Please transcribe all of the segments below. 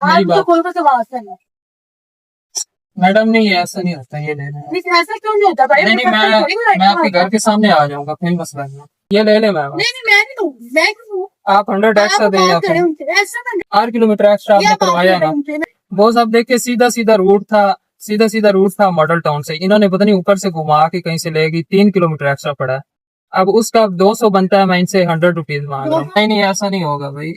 मेरी आप तो बात कोलकाता से वापस है। मैडम नहीं, ऐसा नहीं होता, ये लेना है। लेकिन ऐसा क्यों नहीं होता भाई? नहीं नहीं, मैं आपके घर के सामने आ जाऊंगा, कोई मसला नहीं है। ये ले ले मैम, नहीं नहीं, मैं नहीं दूँ, मैं क्यों दूँ? आप 100 एक्स्ट्रा आप दें या बात करें फिर उनसे, ऐसा ना 8 किलोमीटर एक्स्ट्रा ये आपने बात करवाया करें ना। उनसे। बॉस आप देखिए, सीधा सीधा रूट था, सीधा सीधा रूट था मॉडल टाउन से, इन्होंने पता नहीं ऊपर से घुमा के कहीं से लेगी, 3 किलोमीटर एक्स्ट्रा पड़ा है। अब उसका 200 बनता है, मैं इनसे 100 रुपीज मांग रहा हूँ। नहीं नहीं, ऐसा नहीं होगा भाई।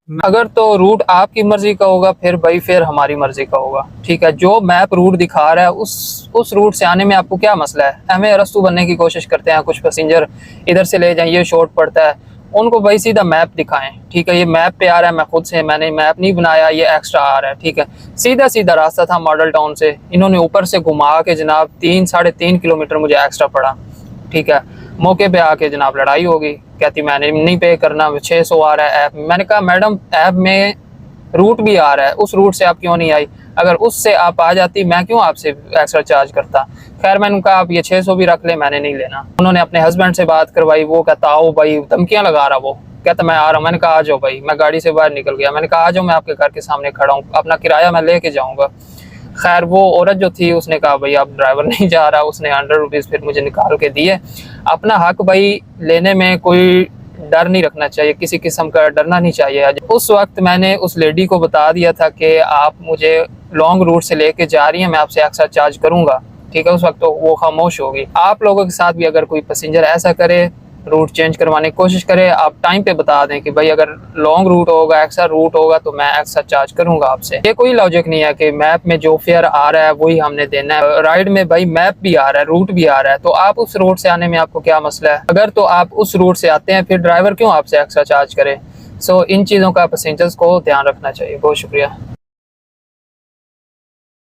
अगर तो रूट आपकी मर्जी का होगा फिर भाई फिर हमारी मर्जी का होगा, ठीक है। जो मैप रूट दिखा रहा है उस रूट से आने में आपको क्या मसला है? हमें रस्तू बनने की कोशिश करते हैं कुछ पैसेंजर, इधर से ले जाएं, ये शॉर्ट पड़ता है, उनको भाई सीधा मैप दिखाएं, ठीक है। ये मैप पे आ रहा है, मैं खुद से, मैंने मैप नहीं बनाया, ये एक्स्ट्रा आ रहा है, ठीक है। सीधा सीधा रास्ता था मॉडल टाउन से, इन्होंने ऊपर से घुमा के जनाब 3-3.5 किलोमीटर मुझे एक्स्ट्रा पड़ा, ठीक है। मौके पे आके जनाब लड़ाई होगी, कहती मैंने नहीं पे करना, 600 आ रहा है ऐप में। मैंने कहा मैडम ऐप में रूट भी आ रहा है, उस रूट से आप क्यों नहीं आई? अगर उससे आप आ जाती मैं क्यों आपसे एक्स्ट्रा चार्ज करता? खैर मैंने कहा आप ये 600 भी रख ले, मैंने नहीं लेना। उन्होंने अपने हस्बैंड से बात करवाई, वो कहता आओ भाई, धमकियां लगा रहा, वो कहता मैं आ रहा हूँ। मैंने कहा आ जाओ भाई, मैं गाड़ी से बाहर निकल गया, मैंने कहा आ जाओ, मैं आपके घर के सामने खड़ा हूँ, अपना किराया मैं लेके जाऊँगा। खैर वो औरत जो थी उसने कहा भाई आप ड्राइवर नहीं जा रहा, उसने 100 रुपीज़ फिर मुझे निकाल के दिए। अपना हक भाई लेने में कोई डर नहीं रखना चाहिए, किसी किस्म का डरना नहीं चाहिए। उस वक्त मैंने उस लेडी को बता दिया था कि आप मुझे लॉन्ग रूट से लेके जा रही हैं, मैं आपसे एक्स्ट्रा चार्ज करूंगा, ठीक है। उस वक्त तो वो खामोश होगी। आप लोगों के साथ भी अगर कोई पैसेंजर ऐसा करे, रूट चेंज करवाने की कोशिश करे, आप टाइम पे बता दें कि भाई अगर लॉन्ग रूट होगा, एक्स्ट्रा रूट होगा तो मैं एक्स्ट्रा चार्ज करूंगा आपसे। ये कोई लॉजिक नहीं है कि मैप में जो फेयर आ रहा है वही हमने देना है। राइड में भाई मैप भी आ रहा है, रूट भी आ रहा है, तो आप उस रूट से आने में आपको क्या मसला है? अगर तो आप उस रूट से आते हैं फिर ड्राइवर क्यों आपसे एक्स्ट्रा चार्ज करे? सो इन चीज़ों का पैसेंजर्स को ध्यान रखना चाहिए। बहुत शुक्रिया।